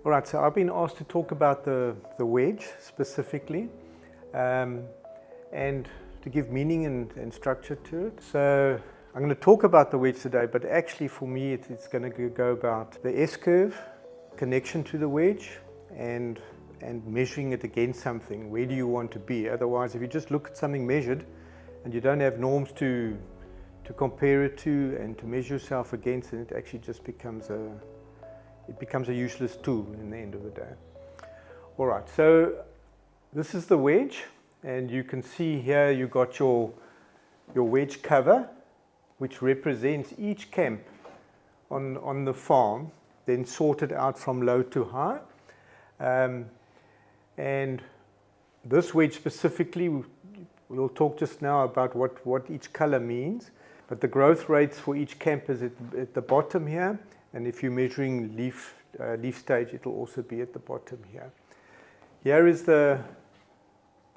All right, so I've been asked to talk about the wedge specifically and to give meaning and structure to it. So I'm going to talk about the wedge today, but actually for me it's going to go about the S-curve, connection to the wedge, and measuring it against something. Where do you want to be? Otherwise, if you just look at something measured and you don't have norms to compare it to and to measure yourself against, it actually just becomes a useless tool in the end of the day. All right, so this is the wedge, and you can see here you got your wedge cover, which represents each camp on the farm, then sorted out from low to high. And this wedge specifically, we'll talk just now about what each color means, but the growth rates for each camp is at the bottom here. And if you're measuring leaf stage, it will also be at the bottom here. Here is the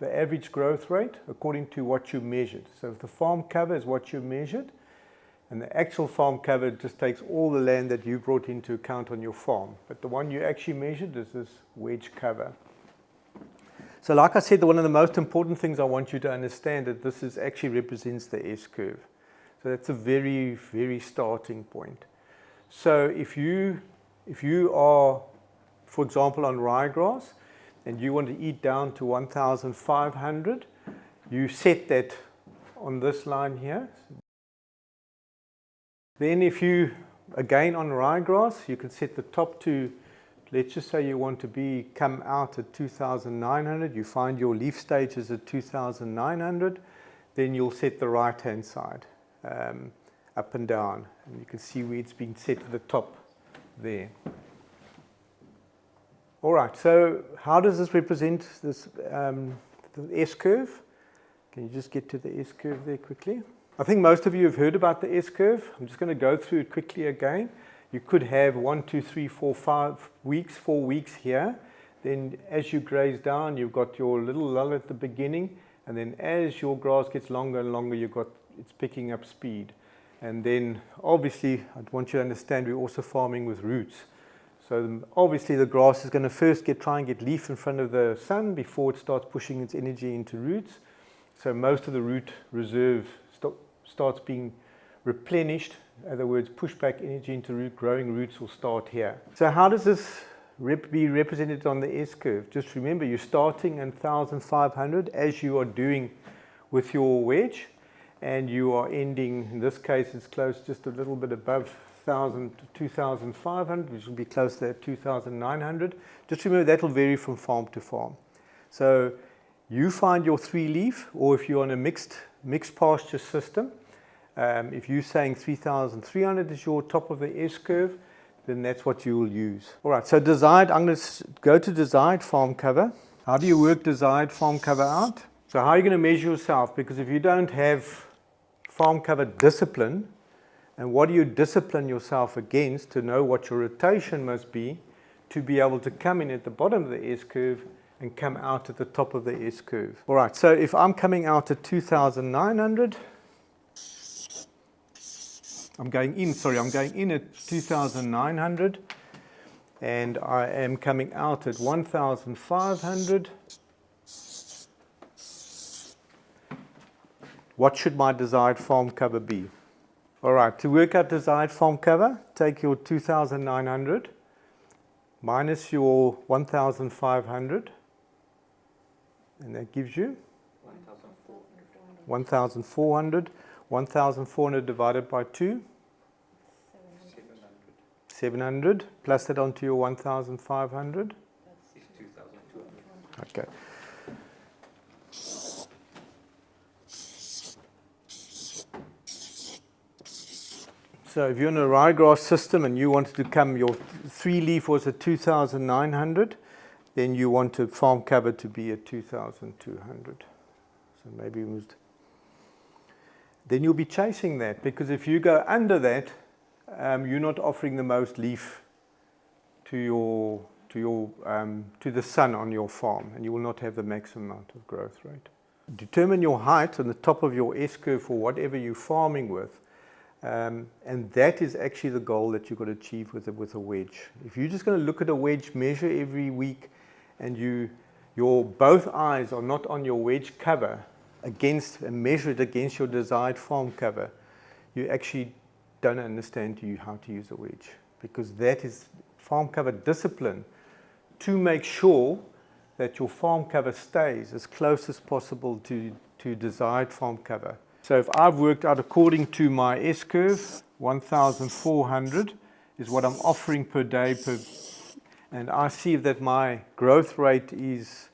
average growth rate according to what you measured. So the farm cover is what you measured, and the actual farm cover just takes all the land that you brought into account on your farm. But the one you actually measured is this wedge cover. So like I said, one of the most important things I want you to understand that this actually represents the S-curve. So that's a very, very starting point. So if you are, for example, on ryegrass and you want to eat down to 1,500, you set that on this line here. Then if you, again on ryegrass, you can set the top to, let's just say you want to come out at 2,900, you find your leaf stages at 2,900, then you'll set the right-hand side up and down, and you can see where it's been set to the top there. All right, so how does this represent this the S-curve? Can you just get to the S-curve there quickly? I think most of you have heard about the S-curve. I'm just going to go through it quickly again. You could have 1, 2, 3, 4, 5 weeks, 4 weeks here. Then as you graze down, you've got your little lull at the beginning, and then as your grass gets longer and longer, it's picking up speed. And then obviously, I want you to understand we're also farming with roots. So obviously the grass is going to first try and get leaf in front of the sun before it starts pushing its energy into roots. So most of the root reserve starts being replenished. In other words, push back energy into root, growing roots will start here. So how does this be represented on the S-curve? Just remember, you're starting at 1,500 as you are doing with your wedge, and you are ending, in this case it's close just a little bit above 1,000 to 2,500, which will be close to 2,900. Just remember that will vary from farm to farm. So you find your 3-leaf, or if you're on a mixed pasture system, if you're saying 3,300 is your top of the S-curve, then that's what you will use. All right, so desired, I'm going to go to desired farm cover. How do you work desired farm cover out? So how are you going to measure yourself? Because if you don't have farm cover discipline, and what do you discipline yourself against to know what your rotation must be to be able to come in at the bottom of the S-curve and come out at the top of the S-curve? All right, so if I'm coming out at 2,900, I'm going in at 2,900, and I am coming out at 1,500. What should my desired farm cover be? All right, to work out desired farm cover, take your 2,900 minus your 1,500, and that gives you 1,400. 1,400 divided by 2? 700. Plus that onto your 1,500? It's 2,200. Okay. So if you're in a ryegrass system and you wanted to come, your 3-leaf was at 2,900, then you want a farm cover to be at 2,200. So maybe we must. Then you'll be chasing that, because if you go under that, you're not offering the most leaf to the sun on your farm, and you will not have the maximum amount of growth rate. Determine your height on the top of your S-curve for whatever you're farming with. And that is actually the goal that you've got to achieve with a wedge. If you're just going to look at a wedge, measure every week, and your both eyes are not on your wedge cover and measure it against your desired farm cover, you actually don't understand how to use a wedge, because that is farm cover discipline to make sure that your farm cover stays as close as possible to desired farm cover. So if I've worked out according to my S-curve, 1,400 is what I'm offering per day, and I see that my growth rate is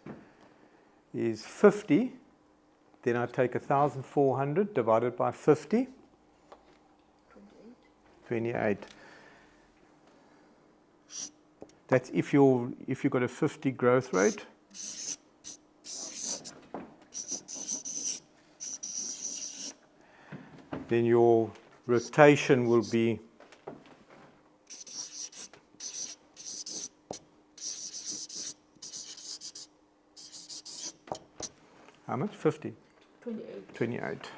50, then I take 1,400 divided by 50, 28. That's if you've got a 50 growth rate. Then your rotation will be how much? 50? 28. 28.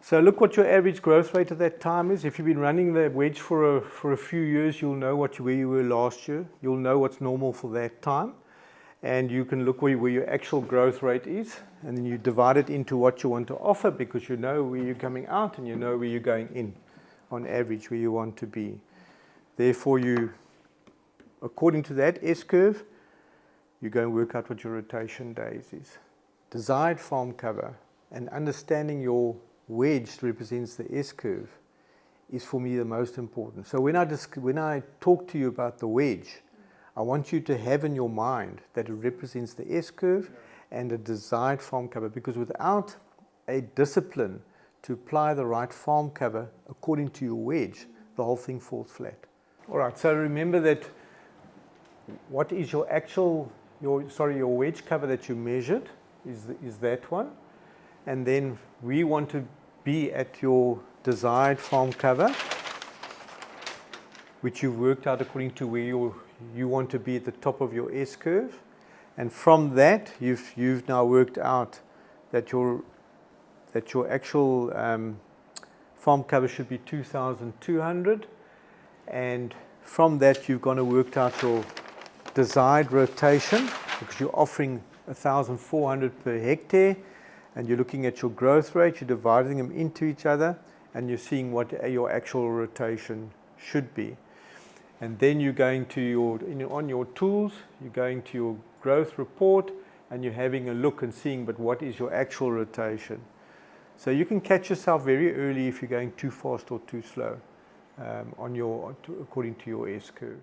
So look what your average growth rate at that time is. If you've been running the wedge for a few years, you'll know where you were last year. You'll know what's normal for that time. And you can look where your actual growth rate is, and then you divide it into what you want to offer, because you know where you're coming out and you know where you're going in, on average, where you want to be. Therefore, according to that S-curve, you go and work out what your rotation days is. Desired farm cover and understanding your wedge represents the S-curve is for me the most important. So when I talk to you about the wedge, I want you to have in your mind that it represents the S-curve and a desired farm cover, because without a discipline to apply the right farm cover according to your wedge, the whole thing falls flat. All right, so remember that what is your wedge cover that you measured is that one. And then we want to be at your desired farm cover, which you've worked out according to where you want to be at the top of your S-curve. And from that, you've now worked out that your actual farm cover should be 2,200. And from that, you've gone and worked out your desired rotation, because you're offering 1,400 per hectare, and you're looking at your growth rate, you're dividing them into each other, and you're seeing what your actual rotation should be. And then you're going to on your tools, you're going to your growth report, and you're having a look and seeing, but what is your actual rotation? So you can catch yourself very early if you're going too fast or too slow according to your S-curve.